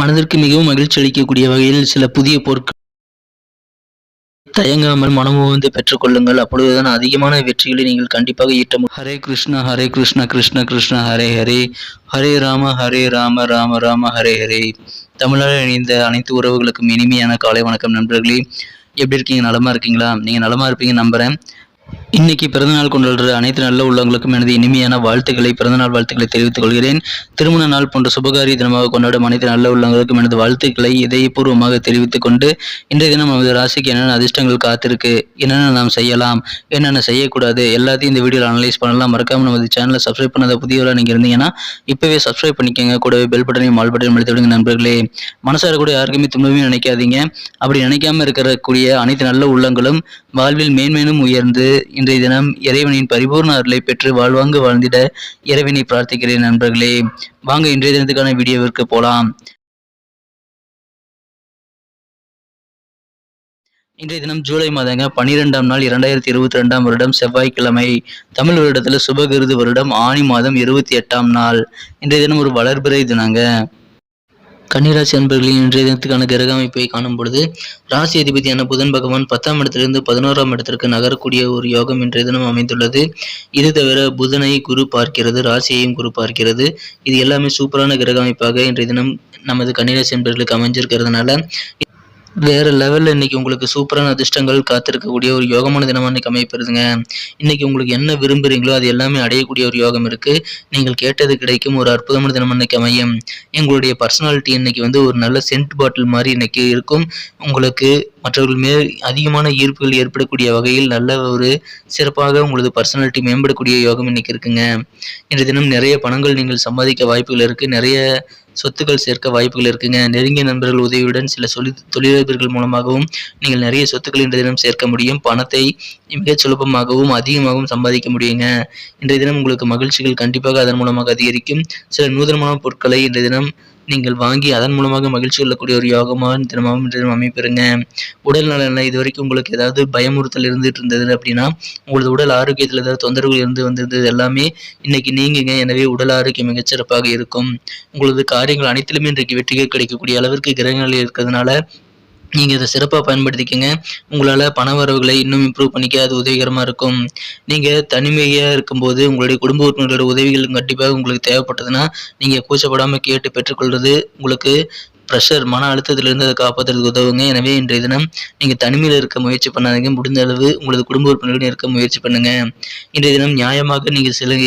மனதிற்கு மிகவும் மகிழ்ச்சி அளிக்கக்கூடிய வகையில் சில புதிய பொருட்கள் தயங்காமல் மனமுவந்து பெற்றுக்கொள்ளுங்கள். அப்பொழுதுதான் அதிகமான வெற்றிகளை நீங்கள் கண்டிப்பாக ஈட்ட முடியும். ஹரே கிருஷ்ணா கிருஷ்ண கிருஷ்ண ஹரே ஹரே, ஹரே ராம ராம ராம ஹரே ஹரே. தமிழால் இணைந்த அனைத்து உறவுகளுக்கும் இனிமையான காலை வணக்கம் நண்பர்களே. எப்படி இருக்கீங்க? நலமா இருக்கீங்களா? நீங்க நலமா இருப்பீங்க நம்புறேன். இன்னைக்கு பிறந்தநாள் கொண்டாடுற அனைத்து நல்ல உள்ளவங்களுக்கும் எனது இனிமையான வாழ்த்துக்களை, பிறந்தநாள் வாழ்த்துக்களை தெரிவித்துக் கொள்கிறேன். திருமண நாள் போன்ற சுபகாரிய தினமாக கொண்டாடும் அனைத்து நல்ல உள்ளவங்களுக்கும் எனது வாழ்த்துக்களை இதயபூர்வமாக தெரிவித்துக் கொண்டு, இன்றைய தினம் நமது ராசிக்கு என்னென்ன அதிர்ஷ்டங்கள் காத்திருக்கு, என்னென்ன நாம் செய்யலாம், என்னென்ன செய்யக்கூடாது, எல்லாத்தையும் இந்த வீடியோவில் அனலைஸ் பண்ணலாம். மறக்காம நமது சேனலை சப்ஸ்கிரைப் பண்ணாத புதியவராக நீங்க இருந்தீங்கன்னா இப்பவே சப்ஸ்கிரைப் பண்ணிக்கோங்க. கூடவே பெல் பட்டனையும் ஆல் பட்டனையும் அழுத்தி விடுங்க நண்பர்களே. மனசார கூட யாருக்குமே துன்பமே நினைக்காதீங்க. அப்படி நினைக்காம இருக்கக்கூடிய அனைத்து நல்ல உள்ளங்களும் வாழ்வில் மேன்மேலும் உயர்ந்து இன்றைய தினம் இறைவனின் பரிபூர்ண அருளை பெற்று வாழ்வாங்கு வாழ்ந்திட இறைவனை பிரார்த்திக்கிறேன் நண்பர்களே. வாங்க இன்றைய தினத்துக்கான வீடியோவிற்கு போலாம். இன்றைய தினம் ஜூலை மாதங்க 12ஆம் நாள் 2022ஆம் வருடம் செவ்வாய்க்கிழமை. தமிழ் வருடத்துல சுபகிருது வருடம் ஆனி மாதம் 28ஆம் நாள். இன்றைய தினம் ஒரு வளர்பிறை தினங்க. கன்னிராசி அன்பர்களின் இன்றைய தினத்துக்கான கிரக அமைப்பை காணும் பொழுது, ராசி அதிபதியான புதன் பகவான் 10ஆம் இடத்திலிருந்து 11ஆம் இடத்திற்கு நகரக்கூடிய ஒரு யோகம் இன்றைய தினம் அமைந்துள்ளது. இது தவிர புதனை குரு பார்க்கிறது, ராசியையும் குரு பார்க்கிறது. இது எல்லாமே சூப்பரான கிரக அமைப்பாக இன்றைய தினம் நமது கன்னிராசி அன்பர்களுக்கு அமைஞ்சிருக்கிறதுனால வேற லெவல்ல இன்னைக்கு உங்களுக்கு சூப்பரான அதிர்ஷ்டங்கள் காத்திருக்கக்கூடிய ஒரு யோகமான தினமா இன்னைக்கு அமைப்பிருதுங்க. இன்னைக்கு உங்களுக்கு என்ன விரும்புறீங்களோ அது எல்லாமே அடையக்கூடிய ஒரு யோகம் இருக்கு. நீங்கள் கேட்டது கிடைக்கும் ஒரு அற்புதமான தினம் இன்னைக்கு அமையும். எங்களுடைய பர்சனாலிட்டி இன்னைக்கு ஒரு நல்ல சென்ட் பாட்டில் மாதிரி இன்னைக்கு இருக்கும். உங்களுக்கு மற்றவர்கள் மேல் அதிகமான ஈர்ப்புகள் ஏற்படக்கூடிய வகையில் நல்ல ஒரு சிறப்பாக உங்களது பர்சனாலிட்டி மேம்படக்கூடிய யோகம் இன்னைக்கு இருக்குங்க. இன்றைய தினம் நிறைய பணங்கள் நீங்கள் சம்பாதிக்க வாய்ப்புகள் இருக்கு. நிறைய சொத்துக்கள் சேர்க்க வாய்ப்புகள் இருக்குங்க. நெருங்கிய நண்பர்கள் உதவியுடன் சில தொழிலதிபர்கள் மூலமாகவும் நீங்கள் நிறைய சொத்துக்கள் இன்றைய தினம் சேர்க்க முடியும். பணத்தை மிக சுலபமாகவும் அதிகமாகவும் சம்பாதிக்க முடியுங்க. இன்றைய தினம் உங்களுக்கு மகிழ்ச்சிகள் கண்டிப்பாக அதன் மூலமாக அதிகரிக்கும். சில நூதனமான பொருட்களை இன்றைய தினம் நீங்கள் வாங்கி அதன் மூலமாக மகிழ்ச்சி கொள்ளக்கூடிய ஒரு யோகமான தினமாகவும் இன்றைய தினம் அமைப்பெறுங்க. உடல் நலனில் இது வரைக்கும் உங்களுக்கு ஏதாவது பயமுறுத்தல் இருந்துட்டு இருந்தது அப்படின்னா, உங்களது உடல் ஆரோக்கியத்தில் ஏதாவது தொந்தரவுகள் வந்திருந்தது எல்லாமே இன்னைக்கு நீங்குங்க. எனவே உடல் ஆரோக்கியம் மிகச்சிறப்பாக இருக்கும். உங்களது காரியங்கள் அனைத்திலுமே இன்றைக்கு வெற்றிகள் கிடைக்கக்கூடிய அளவிற்கு கிரகங்கள் இருக்கிறதுனால நீங்கள் இதை சிறப்பாக பயன்படுத்திக்கங்க. உங்களால் பண வரவுகளை இன்னும் இம்ப்ரூவ் பண்ணிக்க அது உதவிகரமாக இருக்கும். நீங்கள் தனிமையாக இருக்கும்போது உங்களுடைய குடும்ப உறுப்பினர்களோட உதவிகள் கண்டிப்பாக உங்களுக்கு தேவைப்பட்டதுன்னா நீங்கள் கூச்சப்படாமல் கேட்டு பெற்றுக்கொள்வது உங்களுக்கு ப்ரெஷர் மன அழுத்தத்திலிருந்து அதை காப்பாற்றுறதுக்கு உதவுங்க. எனவே இன்றைய தினம் நீங்கள் தனிமையில் இருக்க முயற்சி பண்ணாதீங்க. முடிந்த அளவு உங்களது குடும்ப உறுப்பினர்களுடன் இருக்க முயற்சி பண்ணுங்க. இன்றைய தினம் நியாயமாக நீங்கள் சில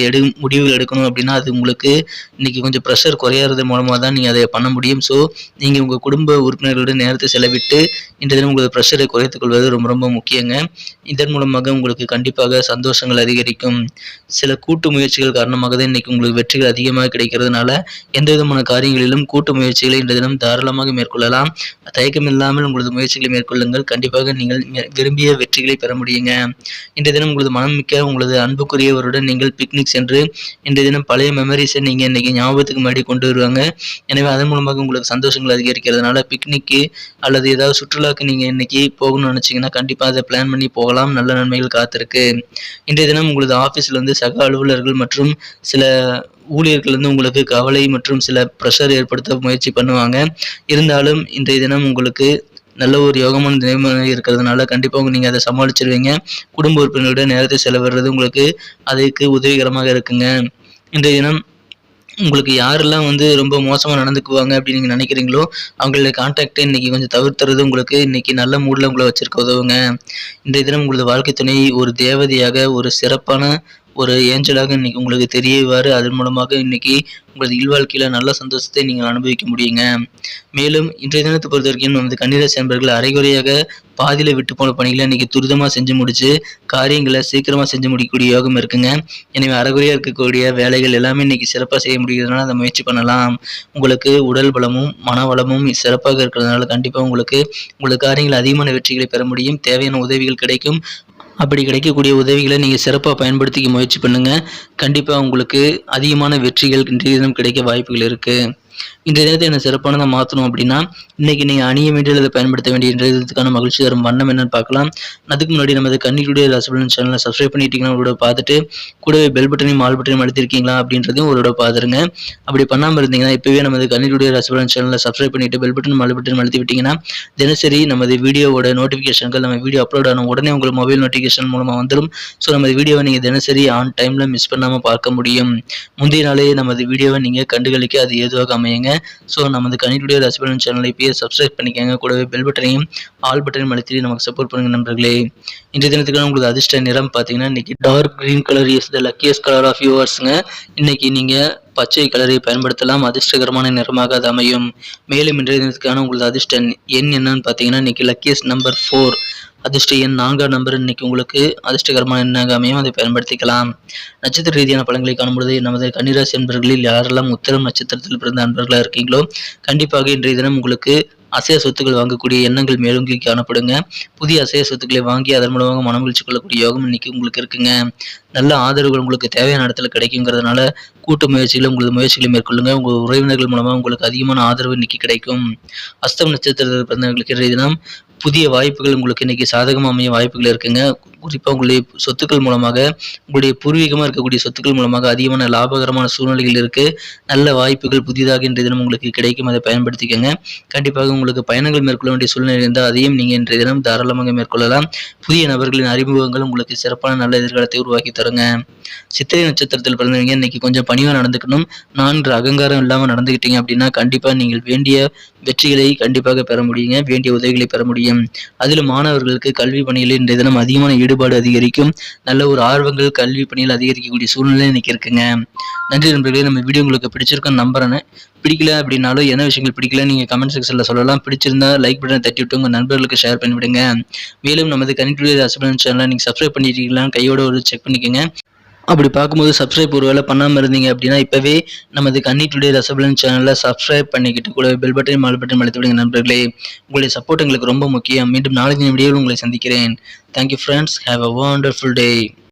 முடிவுகள் எடுக்கணும் அப்படின்னா அது உங்களுக்கு இன்னைக்கு கொஞ்சம் ப்ரெஷர் குறையாதது மூலமாக தான் நீங்கள் அதை பண்ண முடியும். ஸோ நீங்கள் உங்கள் குடும்ப உறுப்பினர்களுடன் நேரத்தை செலவிட்டு இன்றைய தினம் உங்களது ப்ரெஷரை குறைத்துக் கொள்வது ரொம்ப ரொம்ப முக்கியங்க. இதன் மூலமாக உங்களுக்கு கண்டிப்பாக சந்தோஷங்கள் அதிகரிக்கும். சில கூட்டு முயற்சிகள் காரணமாக தான் இன்னைக்கு உங்களுக்கு வெற்றிகள் அதிகமாக கிடைக்கிறதுனால எந்த விதமான காரியங்களிலும் கூட்டு முயற்சிகளை இன்றைய தினம் தாராளமாக மேற்கொள்ளலாம். தயக்கமில்லாமல் உங்களது முயற்சிகளை மேற்கொள்ளுங்கள். கண்டிப்பாக நீங்கள் விரும்பிய வெற்றிகளை பெற முடியுங்க. இன்றைய தினம் உங்களது மனம் மிக்க உங்களது அன்புக்குரியவருடன் நீங்கள் பிக்னிக் சென்று இன்றைய தினம் பழைய மெமரிஸை நீங்கள் இன்னைக்கு ஞாபகத்துக்கு முன்னாடி கொண்டு வருவாங்க. எனவே அதன் மூலமாக உங்களுக்கு சந்தோஷங்கள் அதிகரிக்கிறதுனால பிக்னிக்கு அல்லது ஏதாவது சுற்றுலாக்கு நீங்கள் இன்னைக்கு போகணும்னு நினைச்சீங்கன்னா கண்டிப்பாக அதை பிளான் பண்ணி போகலாம். நல்ல நன்மைகள் காத்திருக்கு. இன்றைய தினம் உங்களது ஆஃபீஸில் சக அலுவலர்கள் மற்றும் சில ஊழியர்கள் உங்களுக்கு கவலை மற்றும் சில ப்ரெஷர் ஏற்படுத்த முயற்சி பண்ணுவாங்க. இருந்தாலும் இன்றைய தினம் உங்களுக்கு நல்ல ஒரு யோகமான தினமாக இருக்கிறதுனால கண்டிப்பாக நீங்கள் அதை சமாளிச்சிருவீங்க. குடும்ப உறுப்பினர்களுடன் நேரத்தை செலவிடுறது உங்களுக்கு அதுக்கு உதவிகரமாக இருக்குங்க. இன்றைய தினம் உங்களுக்கு யாரெல்லாம் ரொம்ப மோசமாக நடந்துக்குவாங்க அப்படின்னு நீங்கள் நினைக்கிறீங்களோ அவங்களோட கான்டாக்டை இன்னைக்கு கொஞ்சம் தவிர்த்துறது உங்களுக்கு இன்னைக்கு நல்ல மூடில் உங்களை வச்சிருக்க உதவுங்க. இன்றைய தினம் உங்களது வாழ்க்கை துணை ஒரு தேவதையாக ஒரு சிறப்பான ஒரு ஏஞ்சலாக இன்னைக்கு உங்களுக்கு தெரியவாறு அதன் மூலமாக இன்னைக்கு உங்களது இல்வாழ்க்கையில நல்ல சந்தோஷத்தை நீங்கள் அனுபவிக்க முடியுங்க. மேலும் இன்றைய தினத்தை பொறுத்த வரைக்கும் கன்னிராசி நண்பர்கள் அரைகுறையாக பாதியில விட்டு போன பணிகளை இன்னைக்கு துரிதமாக செஞ்சு முடிச்சு காரியங்களை சீக்கிரமாக செஞ்சு முடிக்கக்கூடிய யோகம் இருக்குங்க. எனவே அரைகுறையாக இருக்கக்கூடிய வேலைகள் எல்லாமே இன்னைக்கு சிறப்பாக செய்ய முடிகிறதுனால அதை முயற்சி பண்ணலாம். உங்களுக்கு உடல் பலமும் மன வளமும் சிறப்பாக இருக்கிறதுனால கண்டிப்பாக உங்களுக்கு உங்களது காரியங்கள் அதிகமான வெற்றிகளை பெற முடியும். தேவையான உதவிகள் கிடைக்கும். அப்படி கிடைக்கக்கூடிய உதவிகளை நீங்கள் சிறப்பாக பயன்படுத்திக்க முயற்சி பண்ணுங்கள். கண்டிப்பாக உங்களுக்கு அதிகமான வெற்றிகள் இன்றைய தினம் கிடைக்க வாய்ப்புகள் இருக்குது. இன்றைய தினத்தை என்ன சிறப்பானதாக மாற்றணும் அப்படின்னா, இன்னைக்கு நீங்கள் அணிய வேண்டிய அல்லது பயன்படுத்த வேண்டிய இன்றைய தினத்துக்கான மகிழ்ச்சி தரும் வண்ணம் என்னன்னு பார்க்கலாம். அதுக்கு முன்னாடி நமது கன்னியுடைய ராசிபலன் சேனலை சப்ஸ்கிரைப் பண்ணிட்டீங்கன்னா ஒரு தடவை பார்த்துட்டு, கூடவே பெல் பட்டனையும் ஆல் பட்டனையும் அழுத்திருக்கீங்களா அப்படின்றதையும் ஒரு தடவை பார்த்துருங்க. அப்படி பண்ணாமல் இருந்தீங்கன்னா இப்போவே நமது கன்னியுடைய ராசிபலன் சேனலை சப்ஸ்கிரைப் பண்ணிட்டு பெல் பட்டனும் ஆல் பட்டனும் அழுத்தி விட்டீங்கன்னா, தினசரி நமது வீடியோவோட நோட்டிஃபிகேஷன்கள் நம்ம வீடியோ அப்லோட் ஆன உடனே உங்களுக்கு மொபைல் நோட்டிஃபிகேஷன் மூலமாக வந்துடும். ஸோ நமது வீடியோவை நீங்கள் தினசரி ஆன் டைமில் மிஸ் பண்ணாமல் பார்க்க முடியும். முந்தைய நாளே நமது வீடியோவை நீங்கள் கண்டுகளிக்க அது ஏதுவாக அமையுங்க. ஸோ நமது கணினியுடைய ராசிபலன் சேனலை இப்பயே சப்ஸ்கிரைப் பண்ணிக்கோங்க. கூடவே பெல் பட்டனையும் ஆல் பட்டனையும் அழுத்தி நமக்கு சப்போர்ட் பண்ணுங்க நண்பர்களே. இன்றைய தினத்துக்கான உங்களுக்கு அதிர்ஷ்ட நிறம் பார்த்தீங்கன்னா, இன்னைக்கு dark green colour is the luckiest colour of யுவர்ஸ்ங்க. இன்னைக்கு நீங்கள் பச்சை கலரை பயன்படுத்தலாம். அதிர்ஷ்டகரமான நிறமாக அது அமையும். மேலும் இன்றைய தினத்துக்கான உங்களது அதிர்ஷ்ட எண் என்னன்னு பார்த்தீங்கன்னா, இன்னைக்கு லக்கியஸ்ட் நம்பர் 4. அதிர்ஷ்ட எண் 4ஆம் நம்பர் இன்னைக்கு உங்களுக்கு அதிர்ஷ்டகரமான எண்ணாக அமையும். அதை பயன்படுத்திக்கலாம். நட்சத்திர ரீதியான பலன்களை காணும்பொழுது நமது கன்னிராசி அன்பர்களில் யாரெல்லாம் உத்திரம் நட்சத்திரத்தில் பிறந்த அன்பர்களாக இருக்கீங்களோ, கண்டிப்பாக இன்றைய தினம் உங்களுக்கு அசைய சொத்துக்கள் வாங்கக்கூடிய எண்ணங்கள் மேலோங்கி காணப்படுங்க. புதிய அசைய சொத்துக்களை வாங்கி அதன் மூலமாக மனமகிழ்ச்சி கொள்ளக்கூடிய யோகம் இன்னைக்கு உங்களுக்கு இருக்குங்க. நல்ல ஆதரவுகள் உங்களுக்கு தேவையான இடத்துல கிடைக்குங்கிறதுனால கூட்டு முயற்சிகளை உங்களது முயற்சிகளை மேற்கொள்ளுங்க. உங்கள் உறவினர்கள் மூலமாக உங்களுக்கு அதிகமான ஆதரவு இன்னைக்கு கிடைக்கும். அஸ்தம் நட்சத்திரத்தில் பிறந்தவர்களுக்கு இன்றைய தினம் புதிய வாய்ப்புகள் உங்களுக்கு இன்னைக்கு சாதகமாக அமைய வாய்ப்புகள் இருக்குங்க. குறிப்பாக உங்களுடைய சொத்துக்கள் மூலமாக, உங்களுடைய பூர்வீகமாக இருக்கக்கூடிய சொத்துக்கள் மூலமாக அதிகமான லாபகரமான சூழ்நிலைகள் இருக்குது. நல்ல வாய்ப்புகள் புதிதாக இன்றைய தினம் உங்களுக்கு கிடைக்கும். அதை பயன்படுத்திக்கங்க. கண்டிப்பாக உங்களுக்கு பயணங்கள் மேற்கொள்ள வேண்டிய சூழ்நிலை இருந்தால் அதையும் நீங்கள் இன்றைய தினம் தாராளமாக மேற்கொள்ளலாம். புதிய நபர்களின் அறிமுகங்கள் உங்களுக்கு சிறப்பான நல்ல எதிர்காலத்தை உருவாக்கி தருங்க. சித்திரை நட்சத்திரத்தில் பிறந்தவங்க இன்னைக்கு கொஞ்சம் பணிவாக நடந்துக்கணும். நான் அகங்காரம் இல்லாமல் நடந்துக்கிட்டீங்க அப்படின்னா கண்டிப்பாக நீங்கள் வேண்டிய வெற்றிகளை கண்டிப்பாக பெற முடியுங்க. வேண்டிய உதவிகளை பெற முடியும். அதிலும் மாணவர்களுக்கு கல்வி பணியில் இன்றைய தினம் அதிகமான ஈடுபாடு அதிகரிக்கும். நல்ல ஒரு ஆர்வங்கள் கல்வி பணியில் அதிகரிக்கக்கூடிய சூழ்நிலை இன்னைக்கு இருக்குங்க. நன்றி நண்பர்களே. நம்ம வீடியோ உங்களுக்கு பிடிச்சிருக்குன்னு நம்புறேன். பிடிக்கல அப்படின்னாலும் என்ன விஷயங்கள் பிடிக்கல நீங்கள் கமெண்ட் செக்ஷனில் சொல்லலாம். பிடிச்சிருந்தா லைக் பட்டனை தட்டி விட்டு உங்கள் நண்பர்களுக்கு ஷேர் பண்ணிவிடுங்க. மேலும் நமது கணினியுடைய ராசிபலன் சேனலை நீங்கள் சப்ஸ்கிரைப் பண்ணிட்டீங்களான்னு கையோட ஒரு செக் பண்ணிக்கோங்க. அப்படி பார்க்கும்போது சப்ஸ்கிரைப் ஒரு வேளை பண்ணாமல் இருந்தீங்க அப்படின்னா இப்போவே நமது கன்னி டுடே ரசபலன் சேனலில் சப்ஸ்கிரைப் பண்ணிக்கிட்டு கூட பெல் பட்டனையும் ஆல் பட்டனையும் அழுத்தி விடுங்க நண்பர்களே. உங்களுடைய சப்போர்ட் எங்களுக்கு ரொம்ப முக்கியம். மீண்டும் நாளைக்கு வீடியோவில் உங்களை சந்திக்கிறேன். Thank you friends. Have a wonderful day.